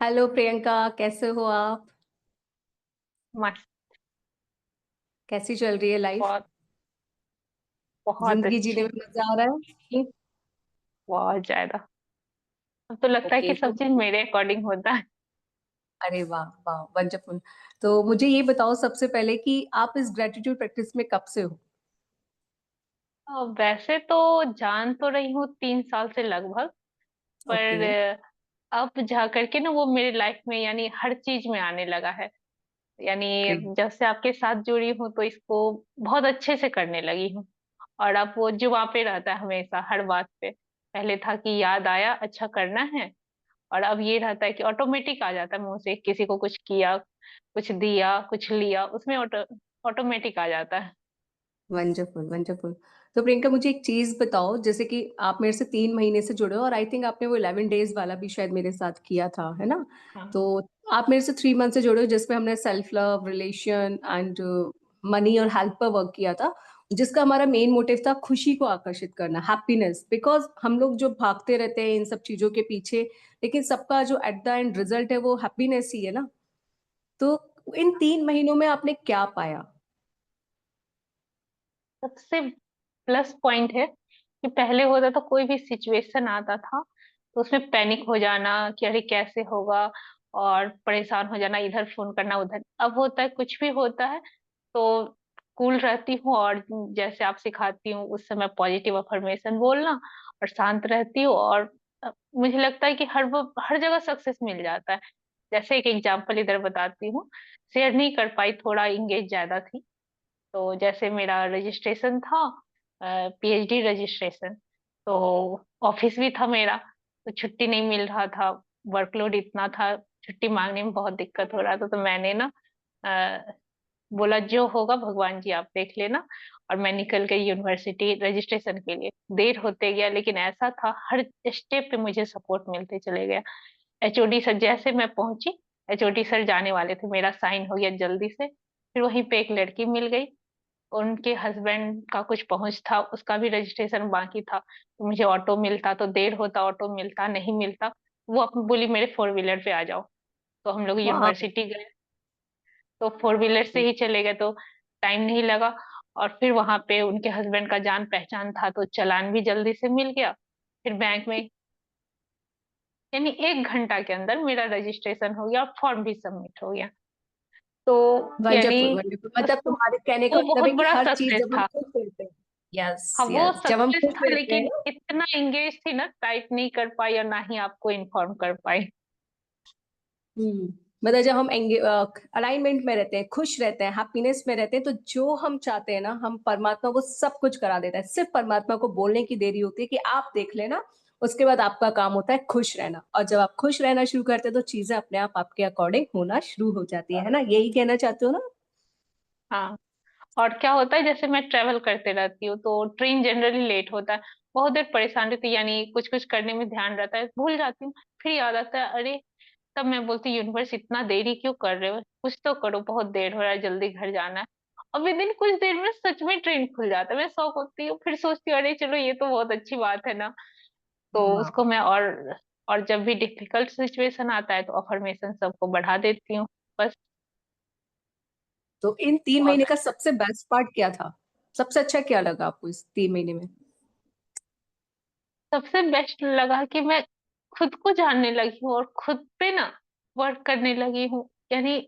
Hello Priyanka, कैसे हो आप? मस्त। कैसी चल रही है लाइफ? बहुत बहुत जिंदगी जीने अच्छी। में मजा आ रहा है? बहुत ज्यादा। अब तो लगता है ओके कि तो सब चीज मेरे अकॉर्डिंग होता है। अरे वाह वाह, वंडरफुल। तो मुझे ये बताओ सबसे पहले कि आप इस ग्रेटिट्यूड प्रैक्टिस में कब से हो? वैसे तो जान तो रही हूँ 3 साल से लगभग। पर ओके। अब जा करके ना वो मेरी लाइफ में यानी हर चीज में आने लगा है। ग्रेट। यानी जब से आपके साथ जुड़ी हूँ तो इसको बहुत अच्छे से करने लगी हूँ। और अब वो जुबां पे रहता है हमेशा हर बात पे। पहले था कि याद आया अच्छा करना है। और अब ये रहता है कि ऑटोमेटिक आ जाता है मुंह से, किसी को कुछ किया, कुछ दिया, कुछ लिया, उसमें ऑटोमेटिक आ जाता है। Wonderful wonderful. तो प्रियंका, मुझे एक चीज बताओ, जैसे कि आप मेरे से 3 महीने से जुड़े हो और आई थिंक आपने वो 11 डेज वाला भी शायद मेरे साथ किया था, है ना? हाँ। तो आप मेरे से 3 मंथ से जुड़े हो, जिसमें हमने self love, relation and money और हेल्थ पर वर्क किया था, जिसका हमारा मेन मोटिव था खुशी को आकर्षित करना, हैप्पीनेस। बिकॉज हम लोग जो भागते रहते हैं इन सब चीजों के पीछे, लेकिन सबका जो एट द एंड रिजल्ट है वो हैप्पीनेस ही है ना। तो इन 3 महीनों में आपने क्या पाया? सबसे प्लस पॉइंट है कि पहले होता था कोई भी सिचुएशन आता था तो उसमें पैनिक हो जाना कि अरे कैसे होगा, और परेशान हो जाना, इधर फोन करना उधर। अब होता है कुछ भी होता है तो कूल रहती हूँ, और जैसे आप सिखाती हूँ उस समय पॉजिटिव अफर्मेशन बोलना, और शांत रहती हूँ। और मुझे लगता है कि हर जगह सक्सेस मिल जाता है। जैसे एक एग्जांपल इधर बताती हूँ। शेयर नहीं कर पाई, थोड़ा इंगेज ज्यादा थी। तो जैसे मेरा रजिस्ट्रेशन था, पीएचडी रजिस्ट्रेशन, तो ऑफिस भी था मेरा, तो छुट्टी नहीं मिल रहा था। वर्कलोड इतना था, छुट्टी मांगने में बहुत दिक्कत हो रहा था। तो मैंने ना बोला जो होगा भगवान जी आप देख लेना। और मैं निकल गई यूनिवर्सिटी रजिस्ट्रेशन के लिए। देर होते गया लेकिन ऐसा था हर स्टेप पे मुझे सपोर्ट मिलते चले गया। एचओडी सर जैसे मैं पहुंची, एचओडी सर जाने वाले थे, मेरा साइन हो गया जल्दी से। फिर वहीं पे एक लड़की मिल गई, उनके हस्बैंड का कुछ पहुंच था, उसका भी रजिस्ट्रेशन बाकी था। तो मुझे ऑटो मिलता तो देर होता, ऑटो मिलता नहीं मिलता। वो अपनी बोली मेरे फोर व्हीलर पे आ जाओ। तो हम लोग वाह। यूनिवर्सिटी गए, तो फोर व्हीलर से ही चले गए, तो टाइम नहीं लगा। और फिर वहां पे उनके हस्बैंड का जान पहचान था तो चालान भी जल्दी से मिल गया। फिर बैंक में, यानी 1 घंटा के अंदर मेरा रजिस्ट्रेशन हो गया और फॉर्म भी सबमिट हो गया। तो यानी वंडरफुल वंडरफुल, मतलब उसको, तुम्हारे कहने का वो मतलब बहुत है कि बड़ा हर चीज सक्सेस जब हम था। खुश रहते हैं। हाँ, यस वो यस, जब हम सक्सेस खुश था रहते हैं लेकिन ना। इतना एंगेज थी ना, टाइप नहीं कर पाई और ना ही आपको इन्फॉर्म कर पाई। हम्म। मतलब जब हम अलाइनमेंट में रहते हैं, खुश रहते हैं, हैप्पीनेस में रहते हैं, तो जो हम चाहते हैं ना, हम परमात्मा वो सब कुछ करा देता है। सिर्फ परमात्मा को बोलने की देरी होती है कि आप देख लेना। उसके बाद आपका काम होता है खुश रहना, और जब आप खुश रहना शुरू करते हैं तो चीजें अपने आप आपके अकॉर्डिंग होना शुरू हो जाती है ना? यही कहना चाहते हो ना? हाँ। और क्या होता है, जैसे मैं ट्रेवल करते रहती हूँ तो ट्रेन जनरली लेट होता है। बहुत देर परेशान रहती है, यानी कुछ कुछ करने में ध्यान रहता है, भूल जाती हूँ। फिर याद आता है अरे, तब मैं बोलती यूनिवर्स इतना देरी क्यों कर रहे हो, कुछ तो करो, बहुत देर हो रहा है, जल्दी घर जाना है। और विद इन कुछ देर में सच में ट्रेन खुल जाता है, मैं शौक होती हूँ, फिर सोचती हूँ अरे चलो ये तो बहुत अच्छी बात है ना। तो हाँ। उसको मैं और जब भी डिफिकल्ट सिचुएशन आता है तो अफर्मेशन सबको बढ़ा देती हूँ। बस। तो इन तीन बहुत महीने का सबसे बेस्ट पार्ट क्या था? सबसे अच्छा क्या लगा आपको इस 3 महीने में? सबसे बेस्ट लगा कि मैं खुद को जानने लगी हूँ और खुद पे ना वर्क करने लगी हूँ। यानी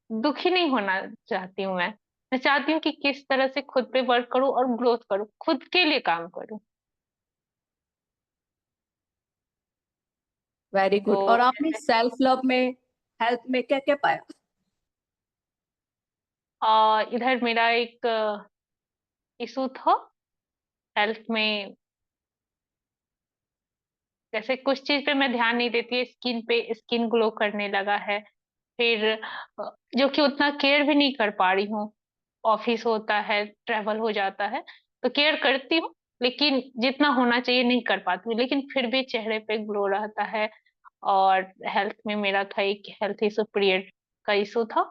दुखी नहीं होना चाहती हूँ मैं चाहती हूँ कि किस तरह से खुद पे वर्क करूँ और ग्रोथ करूँ, खुद के लिए काम करूँ। वेरी तो गुड। और आपने सेल्फ लव में, हेल्थ में क्या क्या पाया? इधर मेरा एक इशू था हेल्थ में। जैसे कुछ चीज पे मैं ध्यान नहीं देती है, स्किन पे स्किन ग्लो करने लगा है। फिर जो कि उतना केयर भी नहीं कर पा रही हूँ। ऑफिस होता है, ट्रेवल हो जाता है, तो केयर करती हूँ लेकिन जितना होना चाहिए नहीं कर पाती हूँ, लेकिन फिर भी चेहरे पे ग्लो रहता है। और हेल्थ में मेरा था एक हेल्थ इशू, पीरियड का इशू था,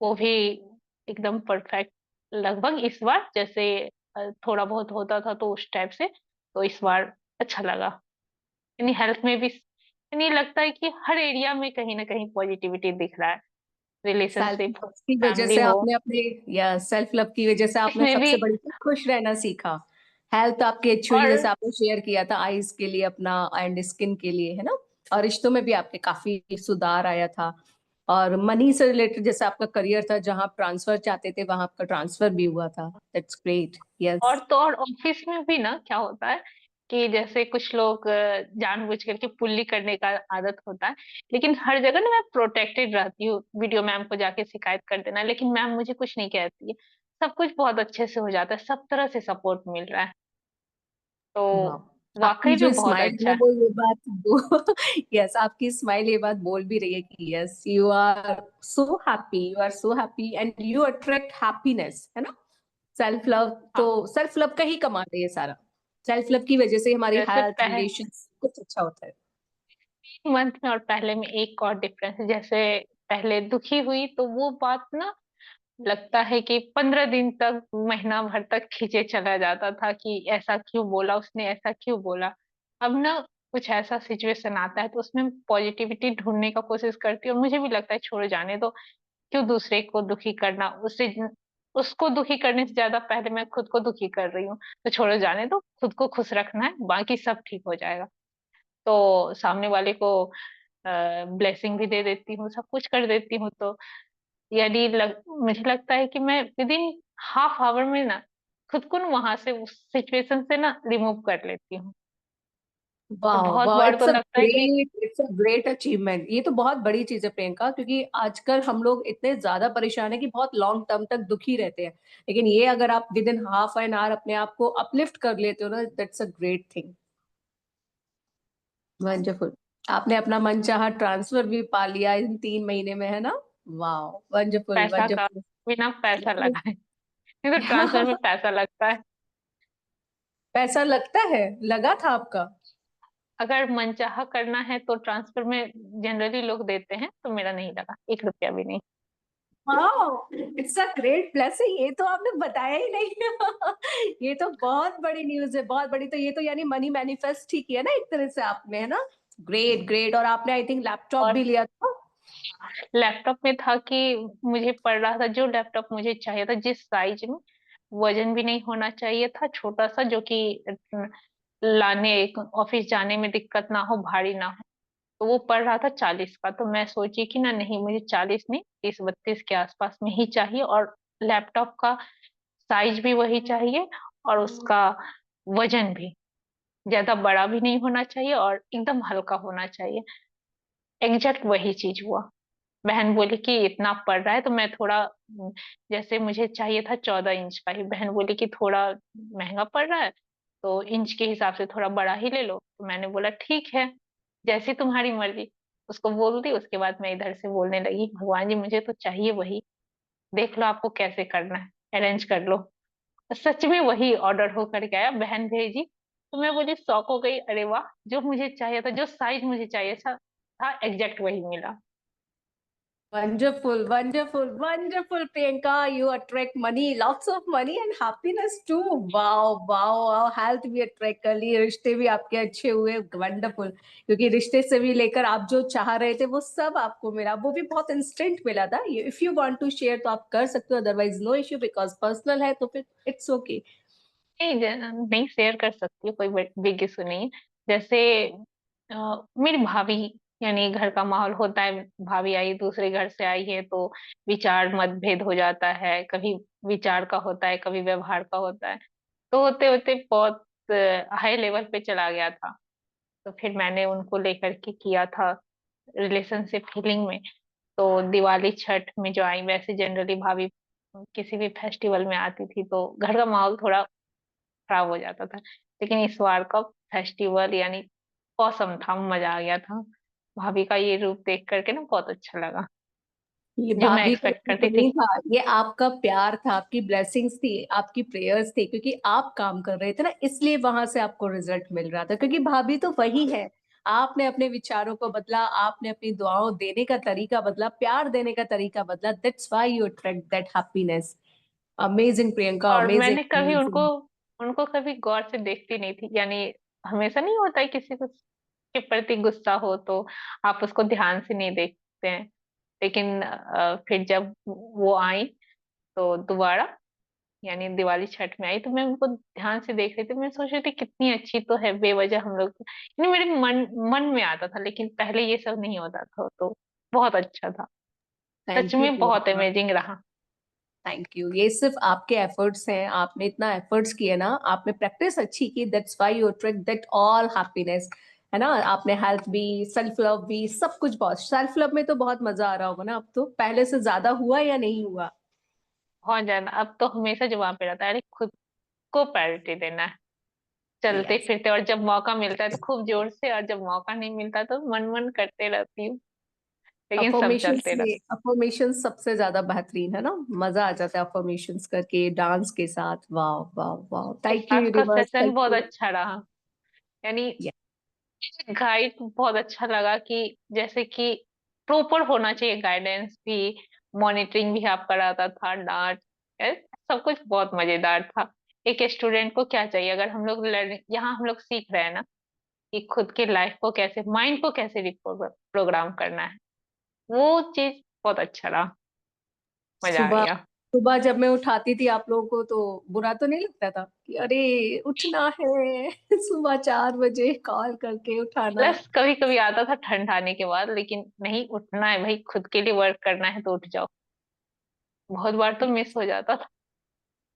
वो भी एकदम परफेक्ट। लगभग इस बार जैसे थोड़ा बहुत होता था तो उस टाइप से, तो इस बार अच्छा लगा। यानी हेल्थ में भी यानी लगता है कि हर एरिया में कहीं ना कहीं पॉजिटिविटी दिख रहा है, सेल्फ रिलेशनशिप, लव की वजह फैमिली से हो, आपने अपने, या सेल्फ लव की वजह से आपने इसमें भी। सबसे बड़ी चीज़ खुश रहना सीखा। हेल्थ आपकी अच्छी हुई, जैसे और आपने शेयर किया था, आईज के लिए अपना एंड स्किन के लिए, है ना। और रिश्तों में भी आपके काफी सुधार आया था। और मनी से रिलेटेड जैसे आपका करियर था, जहां आप ट्रांसफर चाहते थे वहां आपका ट्रांसफर भी हुआ था। That's great. और यस। तो और ऑफिस में भी ना क्या होता है कि जैसे कुछ लोग जानबूझ करके पुल्ली करने का आदत होता है, लेकिन हर जगह ना मैं प्रोटेक्टेड रहती हूँ, वीडियो मैम को जाके शिकायत कर देना, लेकिन मैम मुझे कुछ नहीं कहती है, सब कुछ बहुत अच्छे से हो जाता है, सब तरह से सपोर्ट मिल रहा है, वाह। तो आपकी वाकई जो में बहुत स्माइल अच्छा है है। वो ये बात वो यस, आपकी स्माइल ये बात बोल भी रही है कि yes, you are so happy, you are so happy and you attract happiness, है ना। सेल्फ लव तो, हाँ, सेल्फ लव का ही कमाल है ये सारा। सेल्फ लव की वजह से हमारी जैसे हेल्थ, रिलेशन कुछ अच्छा होता है। मंथ में और पहले में एक और डिफरेंस है, जैसे पहले दुखी हुई तो वो बात ना लगता है कि 15 दिन तक, महीना भर तक खींचे चला जाता था कि ऐसा क्यों बोला उसने, ऐसा क्यों बोला। अब ना कुछ ऐसा सिचुएशन आता है तो उसमें पॉजिटिविटी ढूंढने का कोशिश करती हूँ, और मुझे भी लगता है छोड़ जाने दो, क्यों दूसरे को दुखी करना, उससे उसको दुखी करने से ज्यादा पहले मैं खुद को दुखी कर रही हूँ, तो छोड़ो जाने दो, खुद को खुश रखना है, बाकी सब ठीक हो जाएगा। तो सामने वाले को ब्लेसिंग भी दे देती हूँ, सब कुछ कर देती हूँ, तो मुझे लगता है कि मैं विद इन हाफ आवर में ना खुद को ना वहां से, उस सिचुएशन से ना रिमूव कर लेती हूँ। और वाह बहुत वाह, बार तो इट्स अ लगता है कि great, it's a great achievement. ये तो बहुत बड़ी चीज है प्रियंका, क्योंकि आजकल हम लोग इतने ज्यादा परेशान है कि बहुत लॉन्ग टर्म तक दुखी रहते हैं। लेकिन ये अगर आप with in half an hour अपने आप को अपलिफ्ट कर लेते हो ना, that's a great thing. Wonderful. आपने अपना मनचाहा ट्रांसफर भी पा लिया इन 3 महीने में, है ना। वाह। वंडरफुल पैसा का, वंडरफुल। बिना पैसा लगाए, नहीं तो ट्रांसफर में पैसा लगता है। पैसा लगता है, लगा था आपका। अगर मनचाहा करना है तो ट्रांसफर में जनरली लोग देते हैं, तो मेरा नहीं लगा, 1 रुपया भी नहीं। वाह, इट्स अ ग्रेट ब्लेसिंग। ये तो आपने बताया ही नहीं। ये तो बहुत बड़ी न्यूज है, बहुत बड़ी। तो ये तो यानी मनी मैनिफेस्ट ही किया ना एक तरह से आपने, है ना। Great great. और आपने आई थिंक लैपटॉप और भी लिया था। लैपटॉप में था कि मुझे पड़ रहा था जो लैपटॉप मुझे चाहिए था, जिस साइज में, वजन भी नहीं होना चाहिए था छोटा सा, जो कि लाने ऑफिस जाने में दिक्कत ना हो, भारी ना हो। तो वो पड़ रहा था 40 का, तो मैं सोची कि ना नहीं, मुझे 40 नहीं, 30-32 के आसपास में ही चाहिए, और लैपटॉप का साइज भी वही चाहिए, और उसका वजन भी ज्यादा बड़ा भी नहीं होना चाहिए और एकदम हल्का होना चाहिए। एग्जैक्ट वही चीज हुआ। बहन बोली कि इतना पड़ रहा है, तो मैं थोड़ा जैसे मुझे चाहिए था 14 इंच का ही, बहन बोली कि थोड़ा महंगा पड़ रहा है, तो इंच के हिसाब से थोड़ा बड़ा ही ले लो, तो मैंने बोला ठीक है, जैसी तुम्हारी मर्जी। उसको बोल दी, उसके बाद मैं इधर से बोलने लगी, भगवान जी मुझे तो चाहिए वही, देख लो आपको कैसे करना है, अरेंज कर लो। सच में वही ऑर्डर होकर के आया, बहन भेजी, तो मैं बोली शौक हो गई, अरे वाह, जो मुझे चाहिए था, जो साइज मुझे चाहिए था एग्जैक्ट वही मिला। Wonderful, wonderful, wonderful, Priyanka. You attract money, lots of money and happiness too. Wow, wow, wow. Health भी attract कर ली, रिश्ते भी आपके अच्छे हुए। वंडरफुल। क्योंकि रिश्ते से भी लेकर आप जो चाह रहे थे वो सब आपको मिला, वो भी बहुत इंस्टेंट मिला था। If you want to share तो आप कर सकते हो, otherwise no issue, because personal है तो फिर इट्स ओके। नहीं, नहीं शेयर कर सकती हूँ, कोई बिग इशू नहीं है। जैसे मेरी भाभी, यानी घर का माहौल होता है, भाभी आई, दूसरे घर से आई है, तो विचार मतभेद हो जाता है, कभी विचार का होता है, कभी व्यवहार का होता है, तो होते होते बहुत हाई लेवल पे चला गया था। तो फिर मैंने उनको लेकर के किया था रिलेशनशिप हीलिंग में। तो दिवाली छठ में जो आई, वैसे जनरली भाभी किसी भी फेस्टिवल में आती थी तो घर का माहौल थोड़ा खराब हो जाता था, लेकिन इस बार का फेस्टिवल यानी औसम था, मजा आ गया था। भाभी का ये रूप देख करके ना बहुत अच्छा लगा, ये जो मैं भाभी का एक्सपेक्ट रूप करती थी। नहीं था, ये आपका प्यार था, आपकी ब्लेसिंग्स थी, आपकी प्रेयर्स थी, क्योंकि आप काम कर रहे थे ना, इसलिए वहां से आपको रिजल्ट मिल रहा था। क्योंकि भाभी तो वही है। आपने अपने विचारों को बदला, आपने अपनी दुआओं देने का तरीका बदला, प्यार देने का तरीका बदला। That's why you attract that happiness. Amazing Priyanka, और अमेजिंग मैंने कभी उनको अमेजिंग। उनको कभी गौर से देखती नहीं थी, यानी हमेशा नहीं होता है किसी को के प्रति गुस्सा हो तो आप उसको ध्यान से नहीं देखते हैं। लेकिन फिर जब वो आई तो दोबारा, यानी दिवाली छठ में आई, तो मैं उनको ध्यान से देख रही थी। मैं सोच रही थी कितनी अच्छी तो है, बेवजह हम लोग, यानी मेरे मन में आता था, लेकिन पहले ये सब नहीं होता था, तो बहुत अच्छा था। सच थैंक यू में बहुत पूजा। अमेजिंग रहा। थैंक यू, ये सिर्फ आपके एफर्ट्स हैं, आपने इतना एफर्ट्स किए ना, आपने प्रैक्टिस अच्छी की, that's why you attract that all happiness, है ना। आपने हेल्थ भी, सेल्फ लव भी, सब कुछ। बहुत सेल्फ लव में तो बहुत मजा आ रहा होगा ना, अब तो पहले से ज्यादा हुआ या नहीं हुआ? बहुत ज्यादा। अब तो हमेशा जो वहां पे रहता है, अरे खुद को प्रायोरिटी देना है, चलते यस। फिरते। और जब मौका मिलता है तो खूब जोर से, और जब मौका नहीं मिलता तो मन मन करते रहती हूँ, लेकिन सब अफर्मेशन चलते से, रहता। अफर्मेशन सबसे ज्यादा बेहतरीन है ना, मजा आ जाता है अफर्मेशंस करके डांस के साथ। वाह वाह वाह, थैंक यू आज का यूनिवर्स, सेशन थैंक बहुत यू। अच्छा रहा, यानी गाइड बहुत अच्छा लगा कि जैसे कि प्रॉपर होना चाहिए गाइडेंस भी, मॉनिटरिंग भी आप कराता था, डांट, सब कुछ बहुत मजेदार था। एक स्टूडेंट को क्या चाहिए, अगर हम लोग लर्निंग यहाँ हम लोग सीख रहे हैं ना कि खुद के लाइफ को कैसे, माइंड को कैसे प्रोग्राम करना है, वो चीज बहुत अच्छा रहा, मजा आ सुबह, गया। सुबह जब मैं उठाती थी आप लोगों को तो बुरा तो नहीं लगता था कि अरे उठना है सुबह 4 बजे कॉल करके उठाना? प्लस कभी कभी आता था ठंड आने के बाद, लेकिन नहीं, उठना है भाई, खुद के लिए वर्क करना है तो उठ जाओ। बहुत बार तो मिस हो जाता था,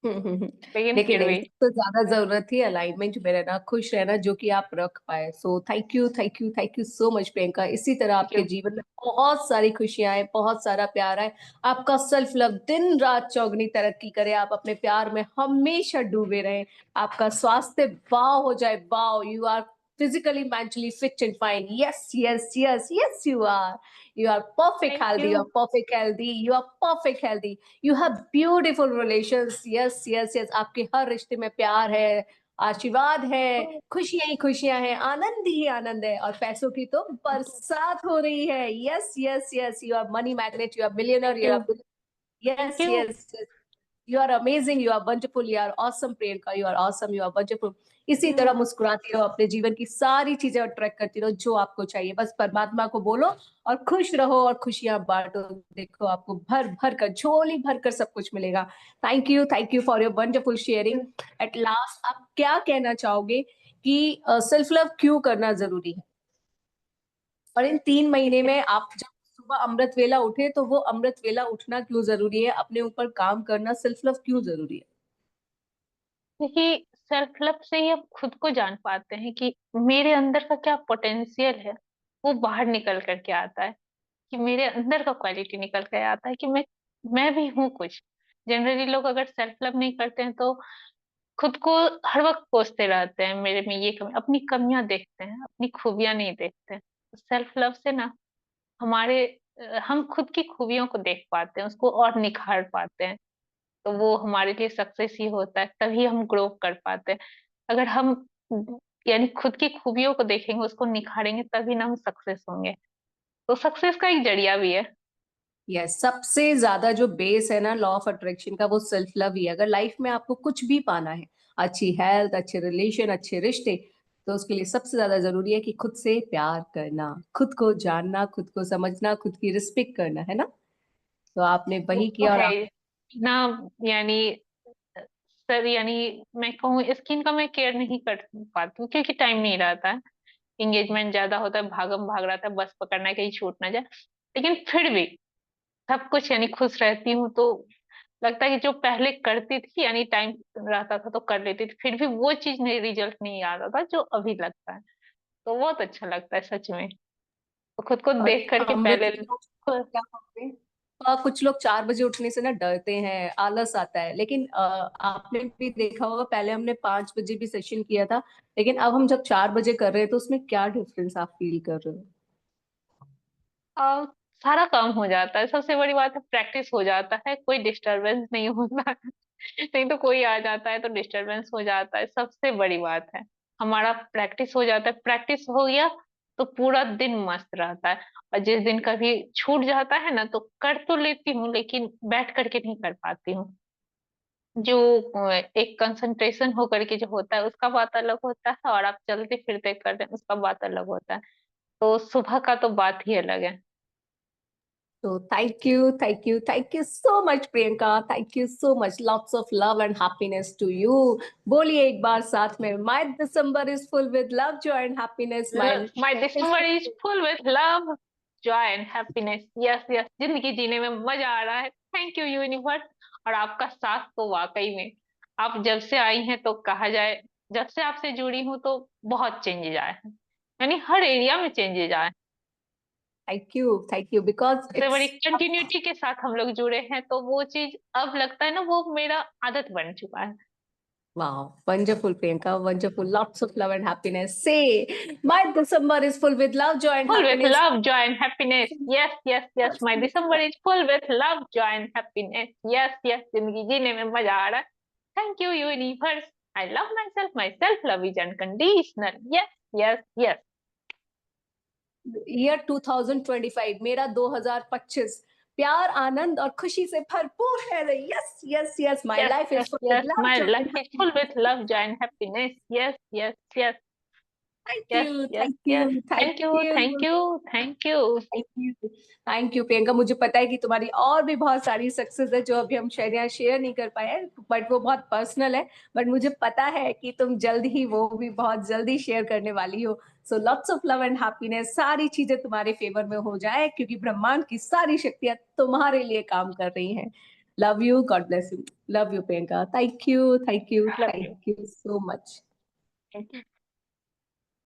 हम्म। लेकिन लेकिन फिर नहीं, भी। सबसे ज्यादा जरूरत थी अलाइनमेंट में रहना, खुश रहना, जो कि आप रख पाए। So thank you, thank you, thank you so much Priyanka. इसी तरह आपके क्यों? जीवन में बहुत सारी खुशियां आए, बहुत सारा प्यार आए, आपका सेल्फ लव दिन रात चौगनी तरक्की करे, आप अपने प्यार में हमेशा डूबे रहें, आपका स्वास्थ्य वाव हो जाए, wow. You are physically, mentally fit and fine. Yes, yes, yes, yes, you are. You are perfect thank healthy. You. You are perfect healthy. You are perfect healthy. You have beautiful relations. Yes, yes, yes. आपके हर रिश्ते में प्यार है, आशीर्वाद है, खुशियां ही खुशियां हैं, आनंद ही आनंद है, और पैसों की तो बरसात हो रही है। Yes yes yes, you are money magnet, you are thank millionaire, you you. Are. Thank Yes, you. yes, yes. You are amazing. You are wonderful. You are awesome, Priyanka. You are awesome. You are wonderful. इसी तरह मुस्कुराती रहो, अपने जीवन की सारी चीजें attract करती रहो जो आपको चाहिए, बस परमात्मा को बोलो और खुश रहो और खुशियां बांटो। देखो आपको भर भर कर, झोली भर कर सब कुछ मिलेगा। Thank you for your wonderful sharing. At last आप क्या कहना चाहोगे कि सेल्फ लव क्यों करना जरूरी है, और इन 3 महीने में आप जब सुबह अमृत वेला उठे तो वो अमृत वेला उठना क्यों जरूरी है, अपने ऊपर काम करना, सेल्फ लव क्यों जरूरी है? देखिए, सेल्फ लव से ही आप खुद को जान पाते हैं कि मेरे अंदर का क्या पोटेंशियल है, वो बाहर निकल करके आता है, कि मेरे अंदर का क्वालिटी निकल के आता है कि मैं भी हूँ कुछ। जनरली लोग अगर सेल्फ लव नहीं करते हैं तो खुद को हर वक्त कोसते रहते हैं, मेरे में ये कमी, अपनी कमियां देखते हैं, अपनी खूबियां नहीं देखते हैं। सेल्फ लव से ना हमारे हम खुद की खूबियों को देख पाते हैं, उसको और निखार पाते हैं, तो वो हमारे लिए सक्सेस ही होता है, तभी हम ग्रो कर पाते हैं। अगर हम यानी खुद की खूबियों को देखेंगे, उसको निखारेंगे, तभी ना हम सक्सेस होंगे। तो सक्सेस का एक जरिया भी है। यस, सबसे ज्यादा जो बेस है ना लॉ ऑफ अट्रैक्शन का, वो सेल्फ लव ही है। अगर लाइफ में आपको कुछ भी पाना है, अच्छी हेल्थ, अच्छे रिलेशन, अच्छे रिश्ते, तो उसके लिए सबसे ज्यादा जरूरी है कि खुद से प्यार करना, खुद को जानना, खुद को समझना, खुद की रिस्पेक्ट करना, है ना। तो आपने वो वही तो किया और है आप। ही ना, यानी सर, यानी मैं कहूँ स्किन का मैं केयर नहीं कर पाती हूँ, क्योंकि टाइम नहीं रहता है, एंगेजमेंट ज्यादा होता है, भागम भाग रहता है, बस पकड़ना है, कहीं छूट ना जाए। लेकिन फिर भी सब कुछ यानी खुश रहती हूँ, तो लगता है कि जो पहले करती थी, यानी टाइम रहता था तो कर लेती थी, फिर भी वो चीज नहीं, रिजल्ट नहीं आ रहा था जो अभी लगता है। तो बहुत अच्छा लगता है सच में, तो खुद को और देख करके अमृत पहले वेला क्या करते हैं? कुछ लोग 4 बजे उठने से ना डरते हैं, आलस आता है, लेकिन आपने भी देखा होगा, पहले हमने 5 बजे भी सेशन किया था, लेकिन अब हम जब 4 बजे कर रहे हैं तो उसमें क्या डिफरेंस आप फील कर रहे हो? आ, सारा काम हो जाता है, सबसे बड़ी बात है प्रैक्टिस हो जाता है, कोई डिस्टरबेंस नहीं होता है। नहीं तो कोई आ जाता है तो डिस्टरबेंस हो जाता है, सबसे बड़ी बात है हमारा प्रैक्टिस हो जाता है। प्रैक्टिस हो गया तो पूरा दिन मस्त रहता है। और जिस दिन कभी छूट जाता है ना, तो कर तो लेती हूँ, लेकिन बैठ करके नहीं कर पाती हूँ। जो एक कंसंट्रेशन होकर के जो होता है उसका बात अलग होता है, और आप चलते फिरते कर रहे हैं उसका बात अलग होता है। तो सुबह का तो बात ही अलग है। So thank you so much, Priyanka. Thank you so much. Lots of love and happiness to you. बोलिए एक बार साथ में, My December is full with love, joy and happiness. My my December is full with love, Joy and happiness. Yes yes, जिंदगी जीने में मजा आ रहा है। Thank you universe. और आपका साथ तो वाकई में, आप जब से आई हैं तो कहा जाए, जब से आपसे जुड़ी हूँ तो बहुत चेंजेज आए हैं, यानी हर एरिया में चेंजेज आए हैं। thank you because सबसे बड़ी it's कंटिन्यूटी के साथ हम लोग जुड़े हैं, तो वो चीज अब लगता है ना, वो मेरा आदत बन चुका है। wow, wonderful, Priyanka, wonderful. Lots of love and happiness. Say, my December is full with love, joy and Full with happiness. love, joy and happiness. Yes, yes, yes. My December is full with love, joy and happiness. Yes, yes. जिंदगी जीने में मजा आ रहा है। Thank you, universe. I love myself. My self-love is unconditional. Yes, yes, yes. Year 2025, मेरा 2025 प्यार, आनंद और खुशी से भरपूर है। Yes yes yes, my Yes, life yes, is full yes. With love, My Joy life and is full happiness. with love, joy and happiness. Yes, yes, yes. Thank Yes, you yes, thank yes. You thank Thank you, thank you you, thank you. Thank you Priyanka. मुझे पता है कि तुम्हारी और भी बहुत सारी success है जो अभी हम शायद यहाँ शेयर नहीं कर पाए हैं, बट वो बहुत पर्सनल है। बट मुझे पता है कि तुम जल्द ही वो भी बहुत जल्दी शेयर करने वाली हो। So lots of love and happiness, सारी चीजें तुम्हारे फेवर में हो जाए, क्योंकि ब्रह्मांड की सारी शक्तियां तुम्हारे लिए काम कर रही हैं। Love you, God bless you. Love you Priyanka. Thank you Love you. Thank you so much. Thank you.